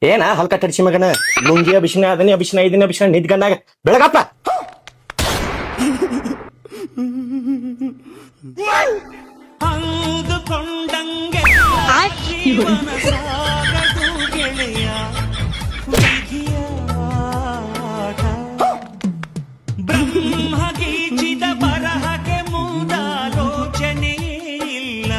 ಏನ ಹಲ್ಕ ತಡಿಸಿ ಮಗನ ಲುಂಗಿ ಅಭಿಷಣ ಅದನ್ನೇ ಅಭಿಷಣ ಇದನ್ನ ಅಭಿಷಣ ನಿದ್ಗಂಡಾಗ ಬೆಳಗಪ್ಪ ಅಂದುಕೊಂಡಂಗೆ ಬ್ರಹ್ಮಗೀಚಿದ ಬರಹಕ್ಕೆ ಮುಂದಾಲೋಚನೆ ಇಲ್ಲ